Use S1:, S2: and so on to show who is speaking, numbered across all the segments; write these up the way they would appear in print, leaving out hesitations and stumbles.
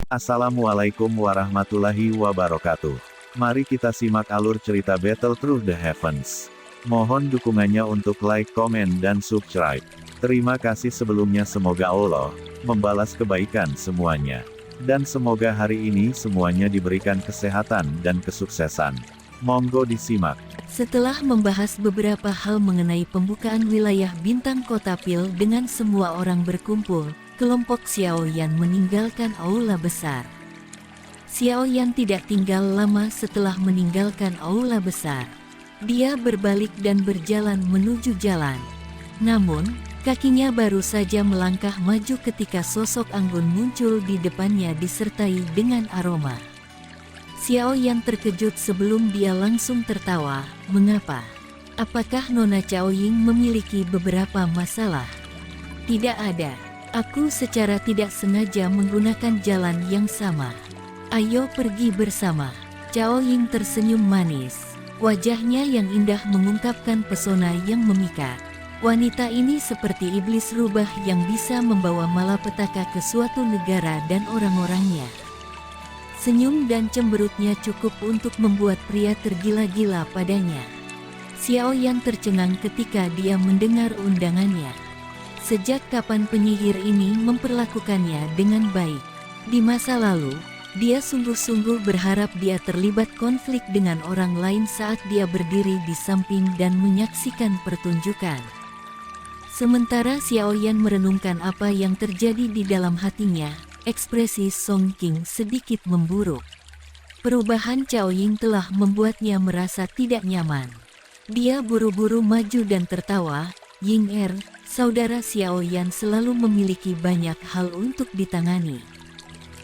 S1: Assalamualaikum warahmatullahi wabarakatuh. Mari kita simak alur cerita Battle Through the Heavens. Mohon dukungannya untuk like, komen, dan subscribe. Terima kasih sebelumnya, semoga Allah membalas kebaikan semuanya. Dan semoga hari ini semuanya diberikan kesehatan dan kesuksesan. Monggo disimak.
S2: Setelah membahas beberapa hal mengenai pembukaan wilayah bintang kota Pil dengan semua orang berkumpul, kelompok Xiaoyan meninggalkan aula besar. Xiaoyan tidak tinggal lama setelah meninggalkan aula besar. Dia berbalik dan berjalan menuju jalan. Namun, kakinya baru saja melangkah maju ketika sosok Anggun muncul di depannya disertai dengan aroma. Xiaoyan terkejut sebelum dia langsung tertawa. Mengapa? Apakah Nona Caoying memiliki beberapa masalah? Tidak ada. Aku secara tidak sengaja menggunakan jalan yang sama. Ayo pergi bersama. Caoying tersenyum manis. Wajahnya yang indah mengungkapkan pesona yang memikat. Wanita ini seperti iblis rubah yang bisa membawa malapetaka ke suatu negara dan orang-orangnya. Senyum dan cemberutnya cukup untuk membuat pria tergila-gila padanya. Xiaoyan tercengang ketika dia mendengar undangannya. Sejak kapan penyihir ini memperlakukannya dengan baik? Di masa lalu, dia sungguh-sungguh berharap dia terlibat konflik dengan orang lain saat dia berdiri di samping dan menyaksikan pertunjukan. Sementara Xiaoyan merenungkan apa yang terjadi di dalam hatinya, ekspresi Song Qing sedikit memburuk. Perubahan Caoying telah membuatnya merasa tidak nyaman. Dia buru-buru maju dan tertawa. Ying Er, saudara Xiaoyan selalu memiliki banyak hal untuk ditangani.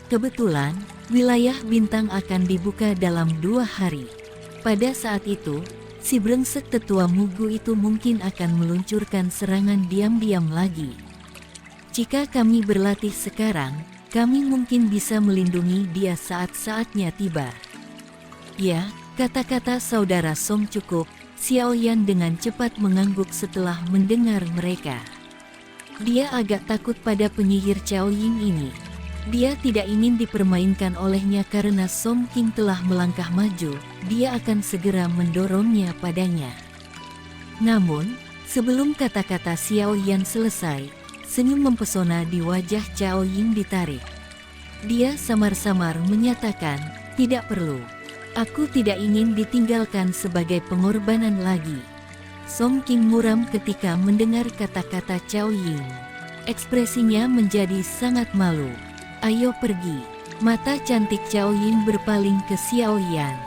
S2: Kebetulan, wilayah bintang akan dibuka dalam 2 hari. Pada saat itu, si brengsek tetua Mugu itu mungkin akan meluncurkan serangan diam-diam lagi. Jika kami berlatih sekarang, kami mungkin bisa melindungi dia saat-saatnya tiba. Ya, kata-kata saudara Song cukup. Xiaoyan dengan cepat mengangguk setelah mendengar mereka. Dia agak takut pada penyihir Caoying ini. Dia tidak ingin dipermainkan olehnya karena Song Qing telah melangkah maju. Dia akan segera mendorongnya padanya. Namun, sebelum kata-kata Xiaoyan selesai, senyum mempesona di wajah Caoying ditarik. Dia samar-samar menyatakan, "Tidak perlu. Aku tidak ingin ditinggalkan sebagai pengorbanan lagi." Song Qing muram ketika mendengar kata-kata Caoying. Ekspresinya menjadi sangat malu. "Ayo pergi." Mata cantik Caoying berpaling ke Xiaoyan.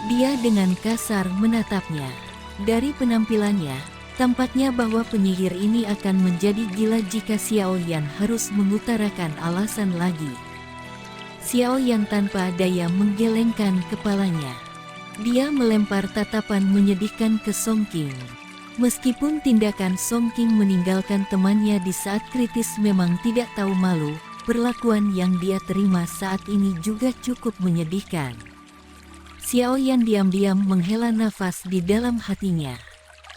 S2: Dia dengan kasar menatapnya. Dari penampilannya, tampaknya bahwa penyihir ini akan menjadi gila jika Xiaoyan harus mengutarakan alasan lagi. Xiaoyan tanpa daya menggelengkan kepalanya. Dia melempar tatapan menyedihkan ke Song Qing. Meskipun tindakan Song Qing meninggalkan temannya di saat kritis memang tidak tahu malu, perlakuan yang dia terima saat ini juga cukup menyedihkan. Xiaoyan diam-diam menghela nafas di dalam hatinya.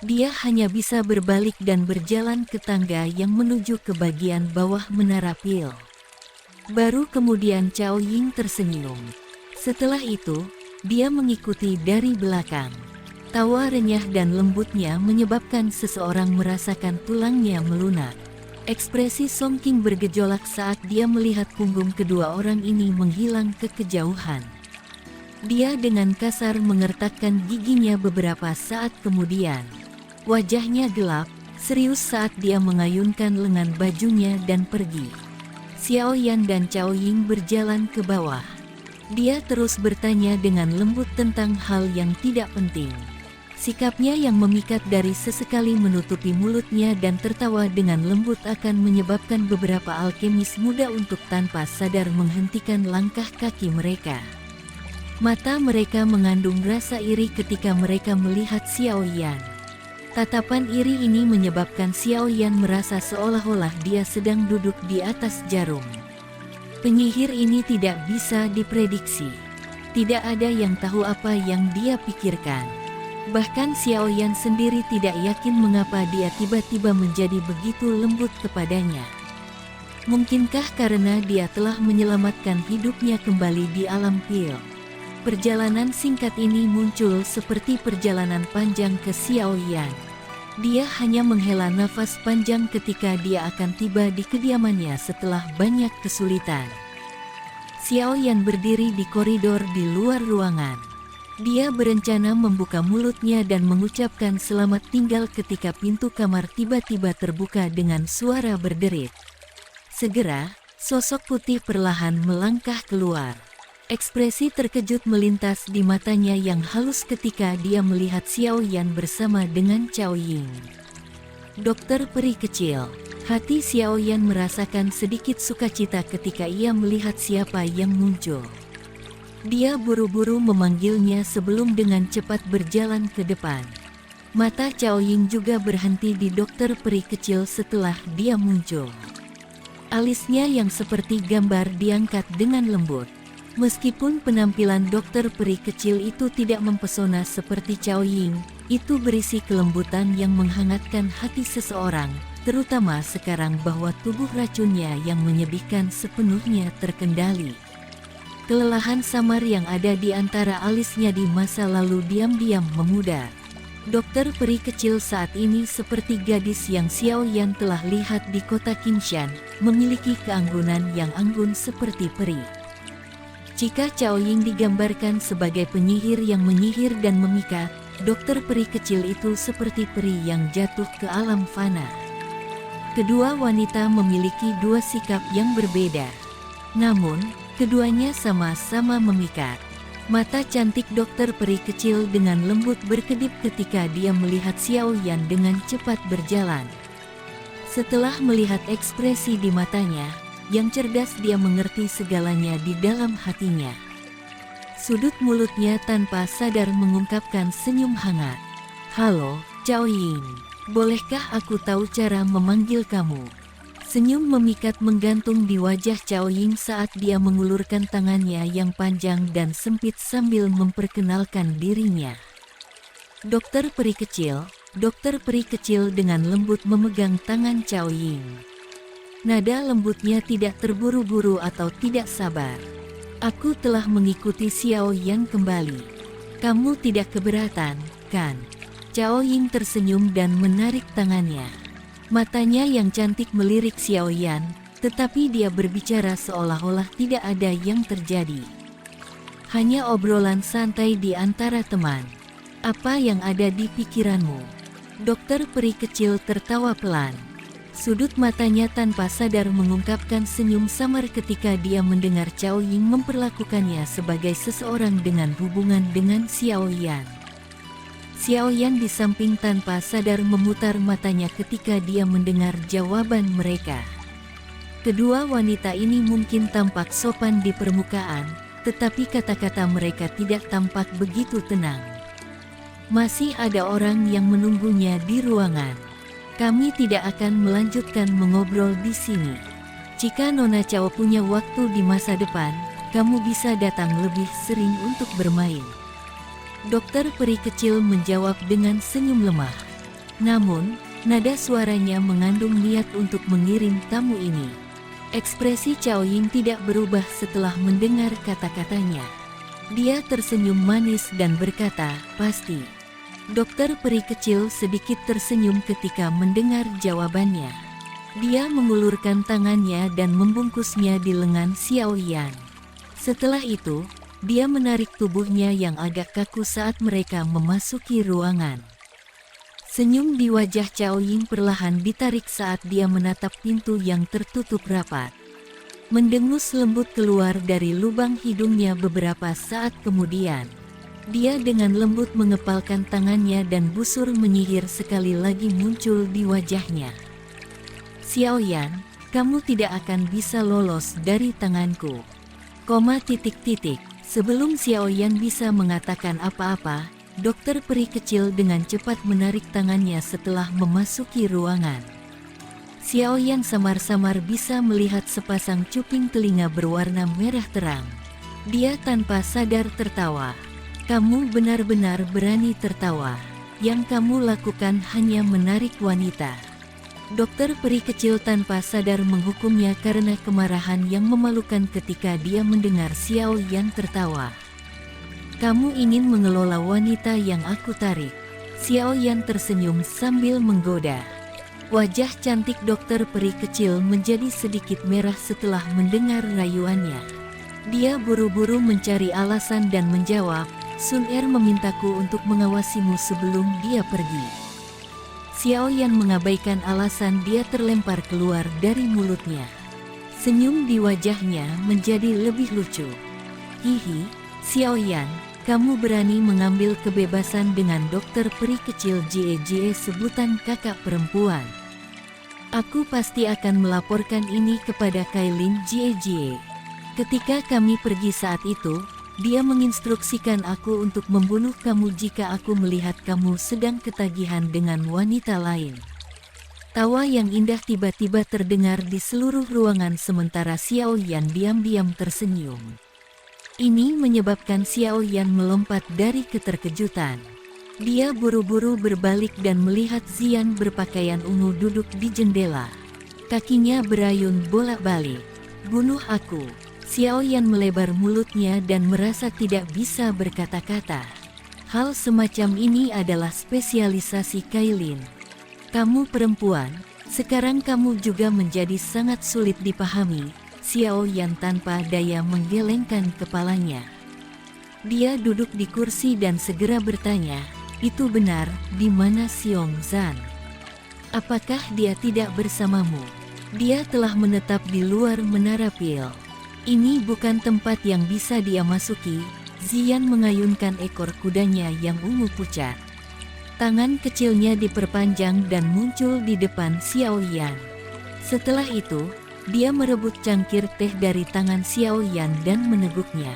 S2: Dia hanya bisa berbalik dan berjalan ke tangga yang menuju ke bagian bawah menara Pil. Baru kemudian Caoying tersenyum. Setelah itu, dia mengikuti dari belakang. Tawa renyah dan lembutnya menyebabkan seseorang merasakan tulangnya melunak. Ekspresi Song Qing bergejolak saat dia melihat punggung kedua orang ini menghilang ke kejauhan. Dia dengan kasar mengertakkan giginya beberapa saat kemudian. Wajahnya gelap, serius saat dia mengayunkan lengan bajunya dan pergi. Xiaoyan dan Caoying berjalan ke bawah. Dia terus bertanya dengan lembut tentang hal yang tidak penting. Sikapnya yang memikat dari sesekali menutupi mulutnya dan tertawa dengan lembut akan menyebabkan beberapa alkemis muda untuk tanpa sadar menghentikan langkah kaki mereka. Mata mereka mengandung rasa iri ketika mereka melihat Xiaoyan. Tatapan iri ini menyebabkan Xiaoyan merasa seolah-olah dia sedang duduk di atas jarum. Penyihir ini tidak bisa diprediksi. Tidak ada yang tahu apa yang dia pikirkan. Bahkan Xiaoyan sendiri tidak yakin mengapa dia tiba-tiba menjadi begitu lembut kepadanya. Mungkinkah karena dia telah menyelamatkan hidupnya kembali di alam pil? Perjalanan singkat ini muncul seperti perjalanan panjang ke Xiao Yan. Dia hanya menghela nafas panjang ketika dia akan tiba di kediamannya setelah banyak kesulitan. Xiao Yan berdiri di koridor di luar ruangan. Dia berencana membuka mulutnya dan mengucapkan selamat tinggal ketika pintu kamar tiba-tiba terbuka dengan suara berderit. Segera, sosok putih perlahan melangkah keluar. Ekspresi terkejut melintas di matanya yang halus ketika dia melihat Xiao Yan bersama dengan Cao Ying. Dokter peri kecil. Hati Xiao Yan merasakan sedikit sukacita ketika ia melihat siapa yang muncul. Dia buru-buru memanggilnya sebelum dengan cepat berjalan ke depan. Mata Cao Ying juga berhenti di dokter peri kecil setelah dia muncul. Alisnya yang seperti gambar diangkat dengan lembut. Meskipun penampilan dokter peri kecil itu tidak mempesona seperti Cao Ying, itu berisi kelembutan yang menghangatkan hati seseorang, terutama sekarang bahwa tubuh racunnya yang menyedihkan sepenuhnya terkendali. Kelelahan samar yang ada di antara alisnya di masa lalu diam-diam memudar. Dokter peri kecil saat ini seperti gadis yang Xiao Yan telah lihat di kota Qingshan, memiliki keanggunan yang anggun seperti peri. Jika Cao Ying digambarkan sebagai penyihir yang menyihir dan memikat, dokter peri kecil itu seperti peri yang jatuh ke alam fana. Kedua wanita memiliki dua sikap yang berbeda. Namun, keduanya sama-sama memikat. Mata cantik dokter peri kecil dengan lembut berkedip ketika dia melihat Xiao Yan dengan cepat berjalan. Setelah melihat ekspresi di matanya, yang cerdas dia mengerti segalanya di dalam hatinya. Sudut mulutnya tanpa sadar mengungkapkan senyum hangat. "Halo, Cao Ying. Bolehkah aku tahu cara memanggil kamu?" Senyum memikat menggantung di wajah Cao Ying saat dia mengulurkan tangannya yang panjang dan sempit sambil memperkenalkan dirinya. Dokter peri kecil dengan lembut memegang tangan Cao Ying. Nada lembutnya tidak terburu-buru atau tidak sabar. "Aku telah mengikuti Xiao Yan kembali. Kamu tidak keberatan, kan?" Cao Ying tersenyum dan menarik tangannya. Matanya yang cantik melirik Xiao Yan, tetapi dia berbicara seolah-olah tidak ada yang terjadi. Hanya obrolan santai di antara teman. "Apa yang ada di pikiranmu?" Dokter peri kecil tertawa pelan. Sudut matanya tanpa sadar mengungkapkan senyum samar ketika dia mendengar Cao Ying memperlakukannya sebagai seseorang dengan hubungan dengan Xiao Yan. Xiao Yan di samping tanpa sadar memutar matanya ketika dia mendengar jawaban mereka. Kedua wanita ini mungkin tampak sopan di permukaan, tetapi kata-kata mereka tidak tampak begitu tenang. "Masih ada orang yang menunggunya di ruangan. Kami tidak akan melanjutkan mengobrol di sini. Jika Nona Cao punya waktu di masa depan, kamu bisa datang lebih sering untuk bermain." Dokter peri kecil menjawab dengan senyum lemah. Namun, nada suaranya mengandung niat untuk mengirim tamu ini. Ekspresi Cao Ying tidak berubah setelah mendengar kata-katanya. Dia tersenyum manis dan berkata, "Pasti." Dokter peri kecil sedikit tersenyum ketika mendengar jawabannya. Dia mengulurkan tangannya dan membungkusnya di lengan Xiao Yan. Setelah itu, dia menarik tubuhnya yang agak kaku saat mereka memasuki ruangan. Senyum di wajah Cao Ying perlahan ditarik saat dia menatap pintu yang tertutup rapat. Mendengus lembut keluar dari lubang hidungnya beberapa saat kemudian. Dia dengan lembut mengepalkan tangannya dan busur menyihir sekali lagi muncul di wajahnya. "Xiao Yan, kamu tidak akan bisa lolos dari tanganku." Sebelum Xiao Yan bisa mengatakan apa-apa, dokter peri kecil dengan cepat menarik tangannya setelah memasuki ruangan. Xiao Yan samar-samar bisa melihat sepasang cuping telinga berwarna merah terang. Dia tanpa sadar tertawa. "Kamu benar-benar berani tertawa. Yang kamu lakukan hanya menarik wanita." Dokter peri kecil tanpa sadar menghukumnya karena kemarahan yang memalukan ketika dia mendengar Xiao Yan tertawa. Kamu ingin mengelola wanita yang aku tarik. Xiao Yan tersenyum sambil menggoda. Wajah cantik dokter peri kecil menjadi sedikit merah setelah mendengar rayuannya. Dia buru-buru mencari alasan dan menjawab, Sun Er memintaku untuk mengawasimu sebelum dia pergi. Xiao Yan mengabaikan alasan dia terlempar keluar dari mulutnya. Senyum di wajahnya menjadi lebih lucu. Hihi, Xiao Yan, kamu berani mengambil kebebasan dengan dokter peri kecil Jie sebutan kakak perempuan. Aku pasti akan melaporkan ini kepada Kailin Jie. Ketika kami pergi saat itu, dia menginstruksikan aku untuk membunuh kamu jika aku melihat kamu sedang ketagihan dengan wanita lain. Tawa yang indah tiba-tiba terdengar di seluruh ruangan sementara Xiao Yan diam-diam tersenyum. Ini menyebabkan Xiao Yan melompat dari keterkejutan. Dia buru-buru berbalik dan melihat Zian berpakaian ungu duduk di jendela. Kakinya berayun bolak-balik. Bunuh aku. Xiao Yan melebar mulutnya dan merasa tidak bisa berkata-kata. Hal semacam ini adalah spesialisasi Kailin. Kamu perempuan, sekarang kamu juga menjadi sangat sulit dipahami. Xiao Yan tanpa daya menggelengkan kepalanya. Dia duduk di kursi dan segera bertanya, itu benar, di mana Xiong Zhan? Apakah dia tidak bersamamu? Dia telah menetap di luar Menara Pil. Ini bukan tempat yang bisa dia masuki. Zian mengayunkan ekor kudanya yang ungu pucat. Tangan kecilnya diperpanjang dan muncul di depan Xiao Yan. Setelah itu, dia merebut cangkir teh dari tangan Xiao Yan dan meneguknya.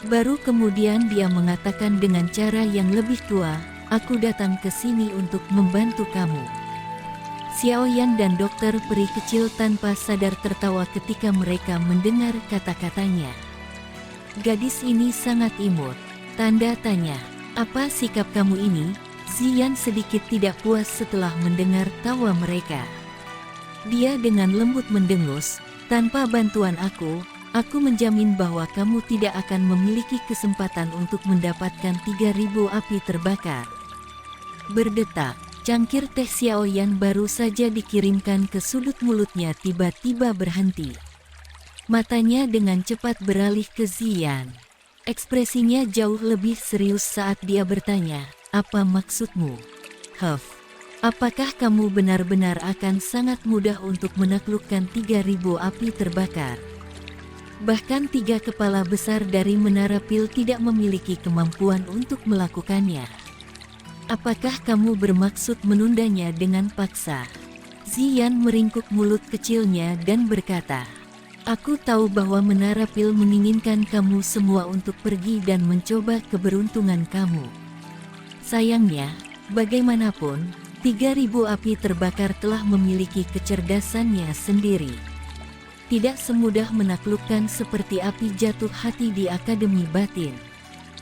S2: Baru kemudian dia mengatakan dengan cara yang lebih tua, aku datang ke sini untuk membantu kamu. Xiao Yan dan dokter peri kecil tanpa sadar tertawa ketika mereka mendengar kata-katanya. Gadis ini sangat imut. Tanda tanya. Apa sikap kamu ini? Zian sedikit tidak puas setelah mendengar tawa mereka. Dia dengan lembut mendengus, tanpa bantuan aku menjamin bahwa kamu tidak akan memiliki kesempatan untuk mendapatkan 3.000 api terbakar. Berdetak. Cangkir teh Xiao Yan baru saja dikirimkan ke sudut mulutnya tiba-tiba berhenti. Matanya dengan cepat beralih ke Zian. Ekspresinya jauh lebih serius saat dia bertanya, apa maksudmu? Huff, apakah kamu benar-benar akan sangat mudah untuk menaklukkan 3.000 api terbakar? Bahkan 3 kepala besar dari Menara Pil tidak memiliki kemampuan untuk melakukannya. Apakah kamu bermaksud menundanya dengan paksa? Zian meringkuk mulut kecilnya dan berkata, aku tahu bahwa Menara Pil menginginkan kamu semua untuk pergi dan mencoba keberuntungan kamu. Sayangnya, bagaimanapun, 3.000 api terbakar telah memiliki kecerdasannya sendiri. Tidak semudah menaklukkan seperti api jatuh hati di Akademi Batin.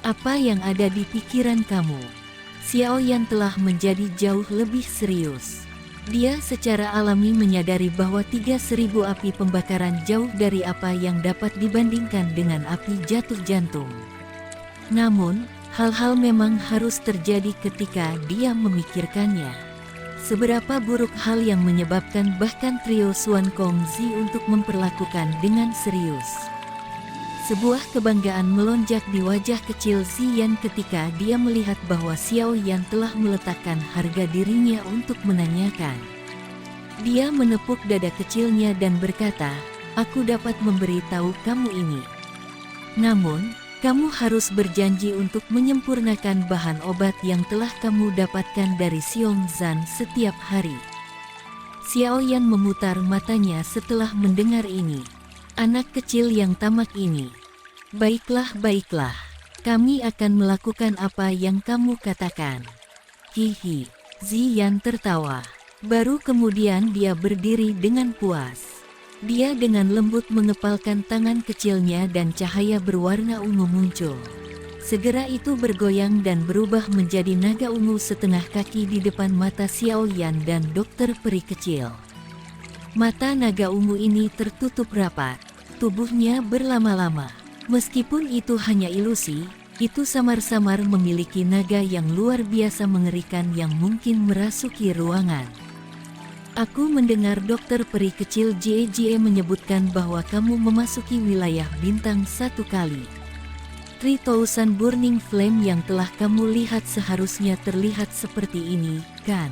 S2: Apa yang ada di pikiran kamu? Xiao Yan telah menjadi jauh lebih serius. Dia secara alami menyadari bahwa 3.000 api pembakaran jauh dari apa yang dapat dibandingkan dengan api jatuh jantung. Namun, hal-hal memang harus terjadi ketika dia memikirkannya. Seberapa buruk hal yang menyebabkan bahkan trio Xuan Kongzi untuk memperlakukan dengan serius. Sebuah kebanggaan melonjak di wajah kecil Zian ketika dia melihat bahwa Xiao Yan telah meletakkan harga dirinya untuk menanyakan. Dia menepuk dada kecilnya dan berkata, aku dapat memberitahu kamu ini. Namun, kamu harus berjanji untuk menyempurnakan bahan obat yang telah kamu dapatkan dari Xiong Zhan setiap hari. Xiao Yan memutar matanya setelah mendengar ini. Anak kecil yang tamak ini. Baiklah, kami akan melakukan apa yang kamu katakan. Hihi, Zian tertawa. Baru kemudian dia berdiri dengan puas. Dia dengan lembut mengepalkan tangan kecilnya dan cahaya berwarna ungu muncul. Segera itu bergoyang dan berubah menjadi naga ungu setengah kaki di depan mata Xiao Yan dan dokter peri kecil. Mata naga ungu ini tertutup rapat, tubuhnya berlama-lama. Meskipun itu hanya ilusi, itu samar-samar memiliki naga yang luar biasa mengerikan yang mungkin merasuki ruangan. Aku mendengar dokter peri kecil Jie menyebutkan bahwa kamu memasuki wilayah bintang 1 kali. 3000 Burning Flame yang telah kamu lihat seharusnya terlihat seperti ini, kan?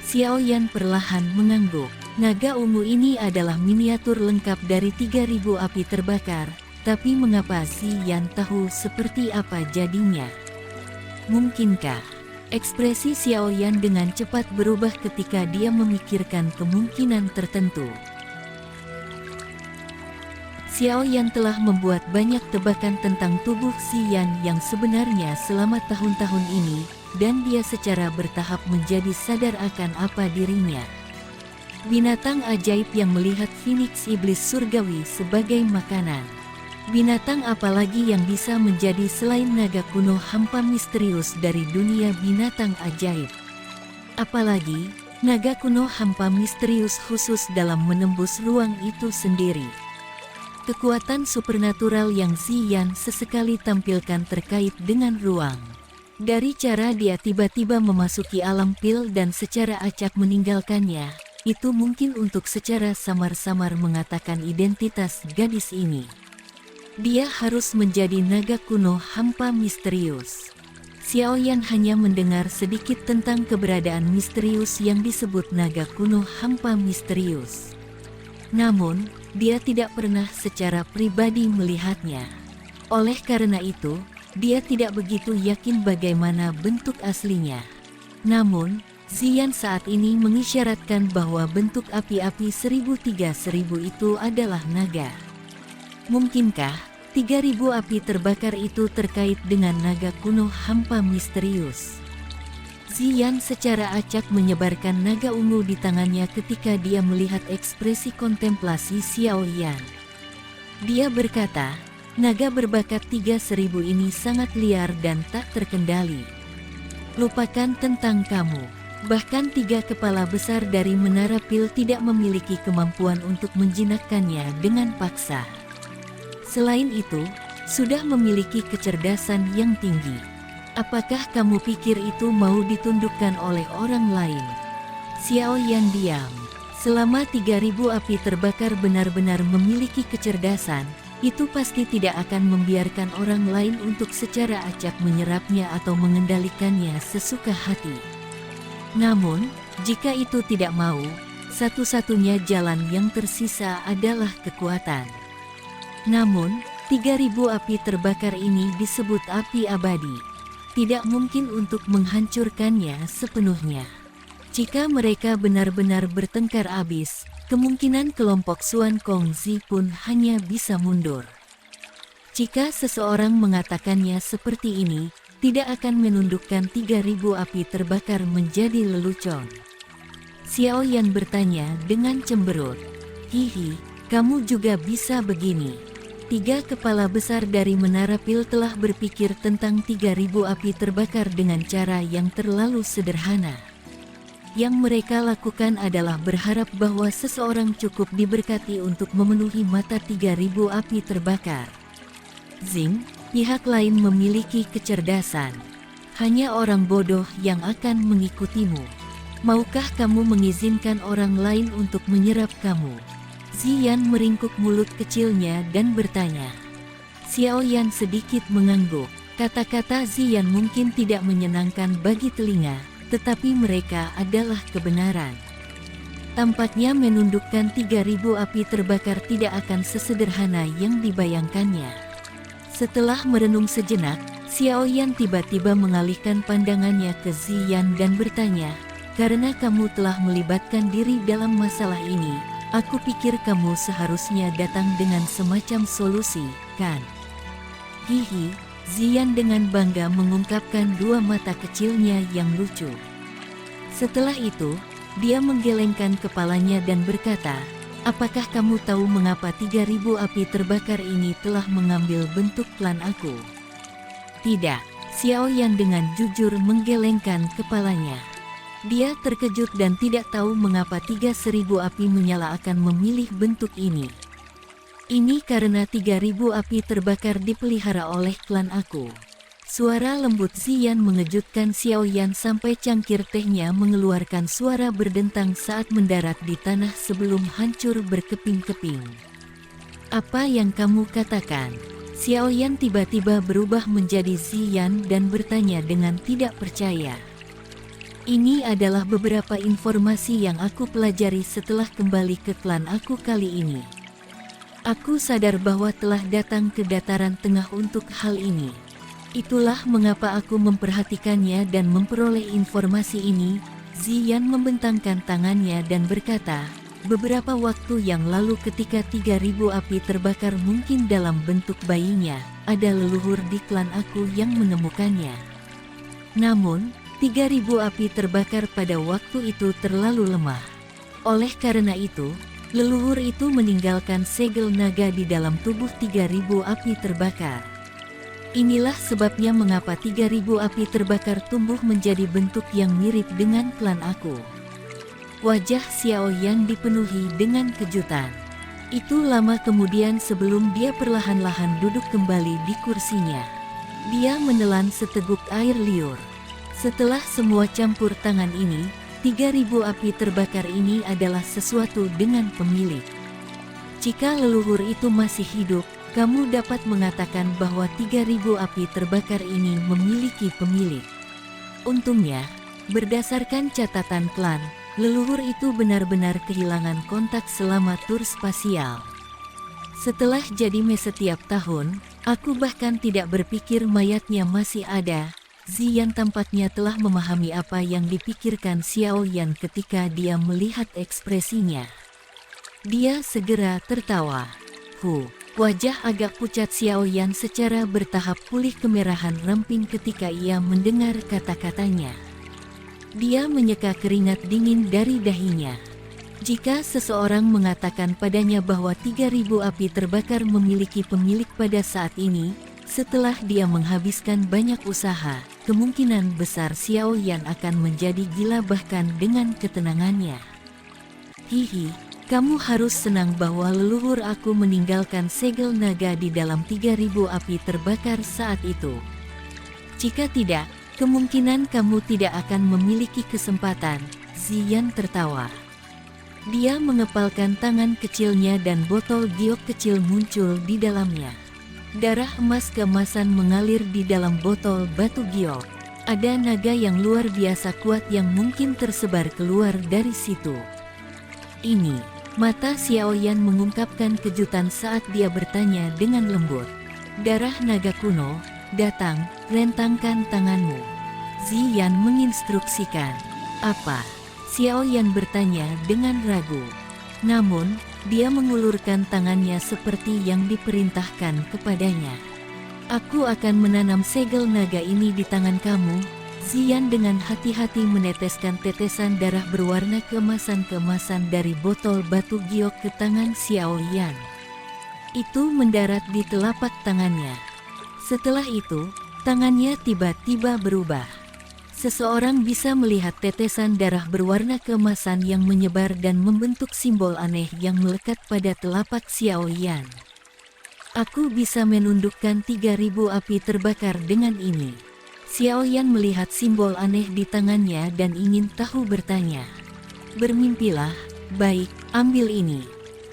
S2: Xiao Yan perlahan mengangguk. Naga ungu ini adalah miniatur lengkap dari 3000 api terbakar, tapi mengapa si Yan tahu seperti apa jadinya? Mungkinkah? Ekspresi Xiao Yan dengan cepat berubah ketika dia memikirkan kemungkinan tertentu. Xiao Yan telah membuat banyak tebakan tentang tubuh si Yan yang sebenarnya selama tahun-tahun ini, dan dia secara bertahap menjadi sadar akan apa dirinya. Binatang ajaib yang melihat Phoenix Iblis Surgawi sebagai makanan. Binatang apalagi yang bisa menjadi selain naga kuno hampa misterius dari dunia binatang ajaib? Apalagi, naga kuno hampa misterius khusus dalam menembus ruang itu sendiri. Kekuatan supernatural yang Ziyan sesekali tampilkan terkait dengan ruang. Dari cara dia tiba-tiba memasuki alam pil dan secara acak meninggalkannya, itu mungkin untuk secara samar-samar mengatakan identitas gadis ini. Dia harus menjadi naga kuno hampa misterius. Xiao Yan hanya mendengar sedikit tentang keberadaan misterius yang disebut naga kuno hampa misterius. Namun, dia tidak pernah secara pribadi melihatnya. Oleh karena itu, dia tidak begitu yakin bagaimana bentuk aslinya. Namun, Ziyan saat ini mengisyaratkan bahwa bentuk api-api 1003 itu adalah naga. Mungkinkah 3000 api terbakar itu terkait dengan naga kuno hampa misterius? Ziyan secara acak menyebarkan naga ungu di tangannya ketika dia melihat ekspresi kontemplasi Xiao Yan. Dia berkata, naga berbakat 3000 ini sangat liar dan tak terkendali. Lupakan tentang kamu. Bahkan 3 kepala besar dari Menara Pil tidak memiliki kemampuan untuk menjinakkannya dengan paksa. Selain itu, sudah memiliki kecerdasan yang tinggi. Apakah kamu pikir itu mau ditundukkan oleh orang lain? Xiao Yan diam. Selama 3000 api terbakar benar-benar memiliki kecerdasan, itu pasti tidak akan membiarkan orang lain untuk secara acak menyerapnya atau mengendalikannya sesuka hati. Namun, jika itu tidak mau, satu-satunya jalan yang tersisa adalah kekuatan. Namun, 3000 api terbakar ini disebut api abadi. Tidak mungkin untuk menghancurkannya sepenuhnya. Jika mereka benar-benar bertengkar abis, kemungkinan kelompok Xuan Kongzi pun hanya bisa mundur. Jika seseorang mengatakannya seperti ini, tidak akan menundukkan 3000 api terbakar menjadi lelucon. Xiao Yan bertanya dengan cemberut. Hihi, kamu juga bisa begini. 3 kepala besar dari Menara Pil telah berpikir tentang 3000 api terbakar dengan cara yang terlalu sederhana. Yang mereka lakukan adalah berharap bahwa seseorang cukup diberkati untuk memenuhi mata 3000 api terbakar. Zing, pihak lain memiliki kecerdasan. Hanya orang bodoh yang akan mengikutimu. Maukah kamu mengizinkan orang lain untuk menyerap kamu? Ziyan meringkuk mulut kecilnya dan bertanya. Xiao Yan sedikit mengangguk. Kata-kata Ziyan mungkin tidak menyenangkan bagi telinga, tetapi mereka adalah kebenaran. Tampaknya menundukkan 3000 api terbakar tidak akan sesederhana yang dibayangkannya. Setelah merenung sejenak, Xiao Yan tiba-tiba mengalihkan pandangannya ke Ziyan dan bertanya, karena kamu telah melibatkan diri dalam masalah ini, aku pikir kamu seharusnya datang dengan semacam solusi, kan? Hihi, Ziyan dengan bangga mengungkapkan 2 mata kecilnya yang lucu. Setelah itu, dia menggelengkan kepalanya dan berkata, apakah kamu tahu mengapa 3000 api terbakar ini telah mengambil bentuk klan aku? Tidak, Xiao Yan dengan jujur menggelengkan kepalanya. Dia terkejut dan tidak tahu mengapa 3.000 api menyala akan memilih bentuk ini. Ini karena 3.000 api terbakar dipelihara oleh klan aku. Suara lembut Ziyan mengejutkan Xiao Yan sampai cangkir tehnya mengeluarkan suara berdentang saat mendarat di tanah sebelum hancur berkeping-keping. Apa yang kamu katakan? Xiao Yan tiba-tiba berubah menjadi Ziyan dan bertanya dengan tidak percaya. Ini adalah beberapa informasi yang aku pelajari setelah kembali ke klan aku kali ini. Aku sadar bahwa telah datang ke dataran tengah untuk hal ini. Itulah mengapa aku memperhatikannya dan memperoleh informasi ini. Ziyan membentangkan tangannya dan berkata, beberapa waktu yang lalu ketika 3.000 api terbakar mungkin dalam bentuk bayinya, ada leluhur di klan aku yang menemukannya. Namun, 3.000 api terbakar pada waktu itu terlalu lemah. Oleh karena itu, leluhur itu meninggalkan segel naga di dalam tubuh 3.000 api terbakar. Inilah sebabnya mengapa 3.000 api terbakar tumbuh menjadi bentuk yang mirip dengan klan aku. Wajah Xiao Yan dipenuhi dengan kejutan. Itu lama kemudian sebelum dia perlahan-lahan duduk kembali di kursinya. Dia menelan seteguk air liur. Setelah semua campur tangan ini, 3.000 api terbakar ini adalah sesuatu dengan pemilik. Jika leluhur itu masih hidup, kamu dapat mengatakan bahwa 3.000 api terbakar ini memiliki pemilik. Untungnya, berdasarkan catatan klan, leluhur itu benar-benar kehilangan kontak selama tur spasial. Setelah jadi setiap tahun, aku bahkan tidak berpikir mayatnya masih ada. Ziyan tampaknya telah memahami apa yang dipikirkan Xiao Yan ketika dia melihat ekspresinya. Dia segera tertawa. Wajah agak pucat Xiao Yan secara bertahap pulih kemerahan ramping ketika ia mendengar kata-katanya. Dia menyeka keringat dingin dari dahinya. Jika seseorang mengatakan padanya bahwa 3.000 api terbakar memiliki pemilik pada saat ini, setelah dia menghabiskan banyak usaha, kemungkinan besar Xiao Yan akan menjadi gila bahkan dengan ketenangannya. Hihi, kamu harus senang bahwa leluhur aku meninggalkan segel naga di dalam 3.000 api terbakar saat itu. Jika tidak, kemungkinan kamu tidak akan memiliki kesempatan. Ziyan tertawa. Dia mengepalkan tangan kecilnya dan botol giok kecil muncul di dalamnya. Darah emas keemasan mengalir di dalam botol batu giok. Ada naga yang luar biasa kuat yang mungkin tersebar keluar dari situ. Ini, mata Xiao Yan mengungkapkan kejutan saat dia bertanya dengan lembut. Darah naga kuno, datang, rentangkan tanganmu. Ziyan menginstruksikan. Apa? Xiao Yan bertanya dengan ragu. Namun, dia mengulurkan tangannya seperti yang diperintahkan kepadanya. Aku akan menanam segel naga ini di tangan kamu. Ziyan dengan hati-hati meneteskan tetesan darah berwarna keemasan-keemasan dari botol batu giok ke tangan Xiao Yan. Itu mendarat di telapak tangannya. Setelah itu, tangannya tiba-tiba berubah. Seseorang bisa melihat tetesan darah berwarna keemasan yang menyebar dan membentuk simbol aneh yang melekat pada telapak Xiao Yan. Aku bisa menundukkan 3.000 api terbakar dengan ini. Xiao Yan melihat simbol aneh di tangannya dan ingin tahu bertanya. Bermimpilah, baik, ambil ini.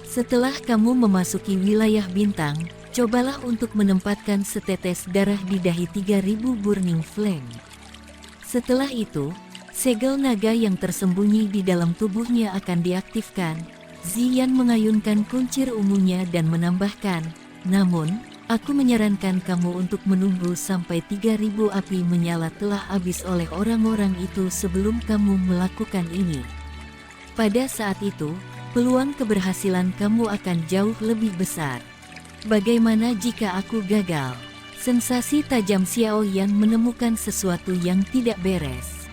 S2: Setelah kamu memasuki wilayah bintang, cobalah untuk menempatkan setetes darah di dahi 3.000 Burning Flame. Setelah itu, segel naga yang tersembunyi di dalam tubuhnya akan diaktifkan. Ziyan mengayunkan kuncir ungunya dan menambahkan, namun, aku menyarankan kamu untuk menunggu sampai 3.000 api menyala telah habis oleh orang-orang itu sebelum kamu melakukan ini. Pada saat itu, peluang keberhasilan kamu akan jauh lebih besar. Bagaimana jika aku gagal? Sensasi tajam Xiao Yan menemukan sesuatu yang tidak beres.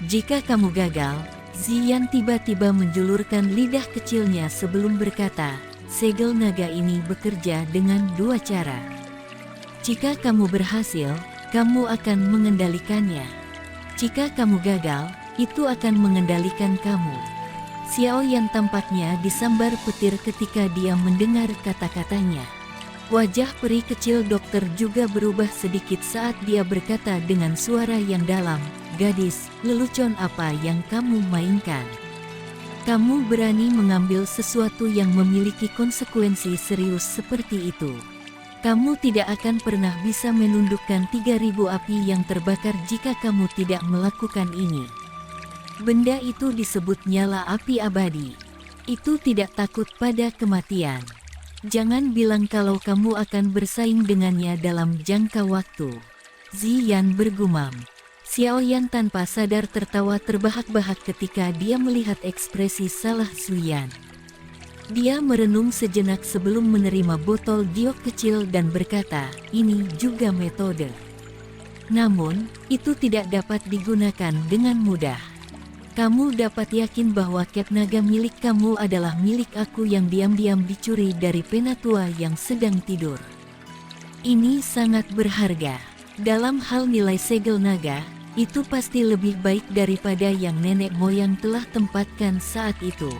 S2: Jika kamu gagal, Ziyan tiba-tiba menjulurkan lidah kecilnya sebelum berkata, segel naga ini bekerja dengan dua cara. Jika kamu berhasil, kamu akan mengendalikannya. Jika kamu gagal, itu akan mengendalikan kamu. Xiao Yan tampaknya disambar petir ketika dia mendengar kata-katanya. Wajah peri kecil dokter juga berubah sedikit saat dia berkata dengan suara yang dalam, "Gadis, lelucon apa yang kamu mainkan? Kamu berani mengambil sesuatu yang memiliki konsekuensi serius seperti itu. Kamu tidak akan pernah bisa menundukkan 3.000 api yang terbakar jika kamu tidak melakukan ini. Benda itu disebut nyala api abadi. Itu tidak takut pada kematian. Jangan bilang kalau kamu akan bersaing dengannya dalam jangka waktu." Ziyan bergumam. Xiao Yan tanpa sadar tertawa terbahak-bahak ketika dia melihat ekspresi salah Zuyan. Dia merenung sejenak sebelum menerima botol giok kecil dan berkata, "Ini juga metode. Namun, itu tidak dapat digunakan dengan mudah. Kamu dapat yakin bahwa cap naga milik kamu adalah milik aku yang diam-diam dicuri dari penatua yang sedang tidur. Ini sangat berharga. Dalam hal nilai segel naga, itu pasti lebih baik daripada yang nenek moyang telah tempatkan saat itu.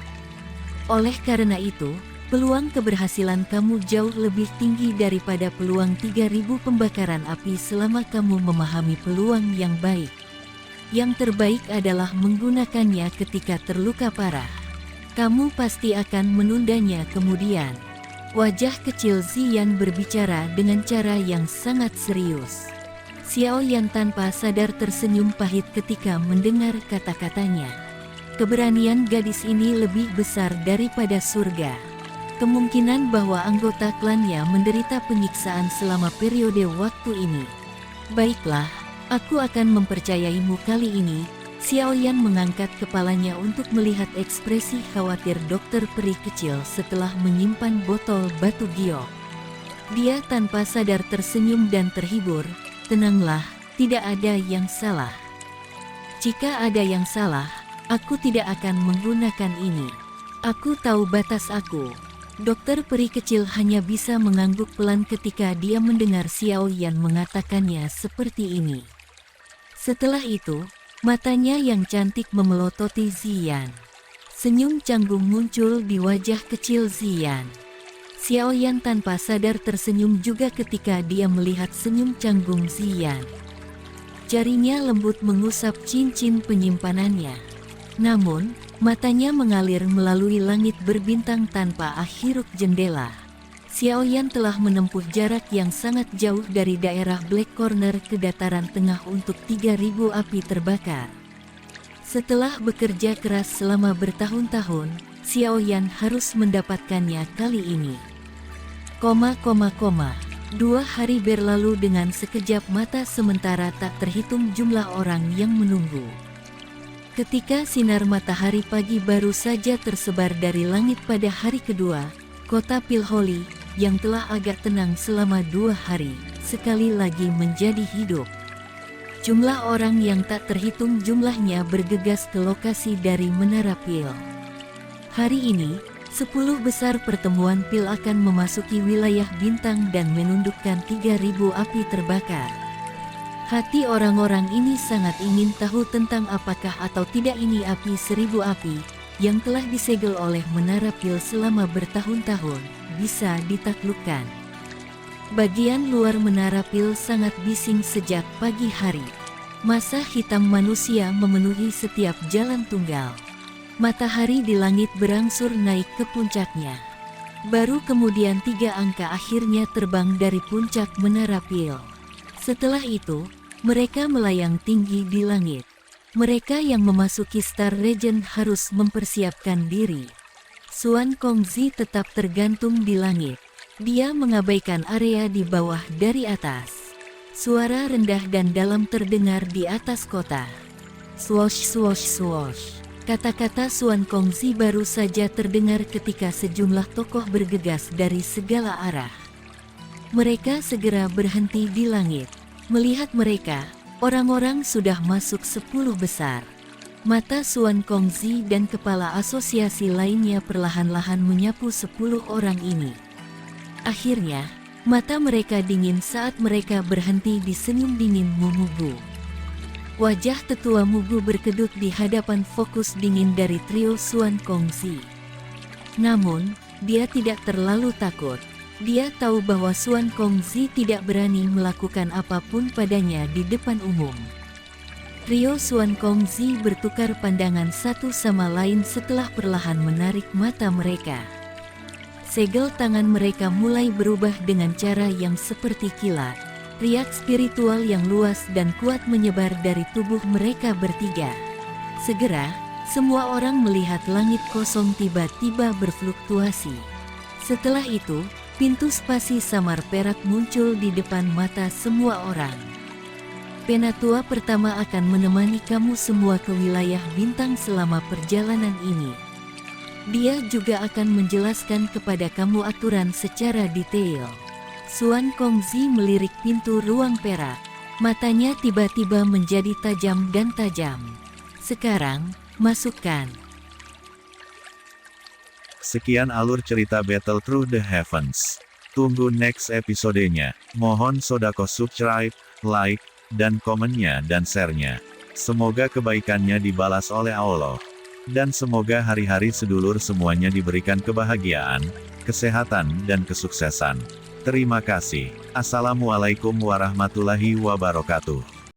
S2: Oleh karena itu, peluang keberhasilan kamu jauh lebih tinggi daripada peluang 3.000 pembakaran api selama kamu memahami peluang yang baik. Yang terbaik adalah menggunakannya ketika terluka parah. Kamu pasti akan menundanya kemudian." Wajah kecil Ziyan berbicara dengan cara yang sangat serius. Xiao Yan tanpa sadar tersenyum pahit ketika mendengar kata-katanya. Keberanian gadis ini lebih besar daripada surga. Kemungkinan bahwa anggota klannya menderita penyiksaan selama periode waktu ini. "Baiklah, aku akan mempercayaimu kali ini." Xiao Yan mengangkat kepalanya untuk melihat ekspresi khawatir dokter peri kecil setelah menyimpan botol batu giok. Dia tanpa sadar tersenyum dan terhibur. "Tenanglah, tidak ada yang salah. Jika ada yang salah, aku tidak akan menggunakan ini. Aku tahu batas aku." Dokter peri kecil hanya bisa mengangguk pelan ketika dia mendengar Xiao Yan mengatakannya seperti ini. Setelah itu, matanya yang cantik memelototi Ziyan. Senyum canggung muncul di wajah kecil Ziyan. Xiao Yan tanpa sadar tersenyum juga ketika dia melihat senyum canggung Ziyan. Jarinya lembut mengusap cincin penyimpanannya. Namun, matanya mengalir melalui langit berbintang tanpa akhiruk jendela. Xiao Yan telah menempuh jarak yang sangat jauh dari daerah Black Corner ke dataran tengah untuk 3.000 api terbakar. Setelah bekerja keras selama bertahun-tahun, Xiao Yan harus mendapatkannya kali ini. 2 hari berlalu dengan sekejap mata sementara tak terhitung jumlah orang yang menunggu. Ketika sinar matahari pagi baru saja tersebar dari langit pada hari kedua, kota Pilholi, yang telah agak tenang selama 2 hari, sekali lagi menjadi hidup. Jumlah orang yang tak terhitung jumlahnya bergegas ke lokasi dari Menara Pil. Hari ini, 10 besar pertemuan pil akan memasuki wilayah bintang dan menundukkan 3.000 api terbakar. Hati orang-orang ini sangat ingin tahu tentang apakah atau tidak ini api 1.000 api, yang telah disegel oleh Menara Pil selama bertahun-tahun, bisa ditaklukkan. Bagian luar Menara Pil sangat bising sejak pagi hari. Masa hitam manusia memenuhi setiap jalan tunggal. Matahari di langit berangsur naik ke puncaknya. Baru kemudian 3 angka akhirnya terbang dari puncak Menara Pil. Setelah itu, mereka melayang tinggi di langit. Mereka yang memasuki Star Region harus mempersiapkan diri. Xuan Kongzi tetap tergantung di langit. Dia mengabaikan area di bawah dari atas. Suara rendah dan dalam terdengar di atas kota. Swosh swosh swosh. Kata-kata Xuan Kongzi baru saja terdengar ketika sejumlah tokoh bergegas dari segala arah. Mereka segera berhenti di langit. Melihat mereka, orang-orang sudah masuk 10 besar. Mata Xuan Kongzi dan kepala asosiasi lainnya perlahan-lahan menyapu 10 orang ini. Akhirnya, Mata mereka dingin saat mereka berhenti di senyum dingin Mugu. Wajah tetua Mugu berkedut di hadapan fokus dingin dari trio Xuan Kongzi. Namun, dia tidak terlalu takut. Dia tahu bahwa Xuan Kongzi tidak berani melakukan apapun padanya di depan umum. Trio Xuan Kongzi bertukar pandangan satu sama lain setelah perlahan menarik mata mereka. Segel tangan mereka mulai berubah dengan cara yang seperti kilat. Riak spiritual yang luas dan kuat menyebar dari tubuh mereka bertiga. Segera, semua orang melihat langit kosong tiba-tiba berfluktuasi. Setelah itu, pintu spasi samar perak muncul di depan mata semua orang. Penatua pertama akan menemani kamu semua ke wilayah bintang selama perjalanan ini. Dia juga akan menjelaskan kepada kamu aturan secara detail. Xuan Kongzi melirik pintu ruang perak. Matanya tiba-tiba menjadi tajam dan tajam. Sekarang, masukkan.
S1: Sekian alur cerita Battle Through the Heavens. Tunggu next episodenya. Mohon sodako subscribe, like, dan komennya dan share-nya. Semoga kebaikannya dibalas oleh Allah. Dan semoga hari-hari sedulur semuanya diberikan kebahagiaan, kesehatan dan kesuksesan. Terima kasih. Assalamualaikum warahmatullahi wabarakatuh.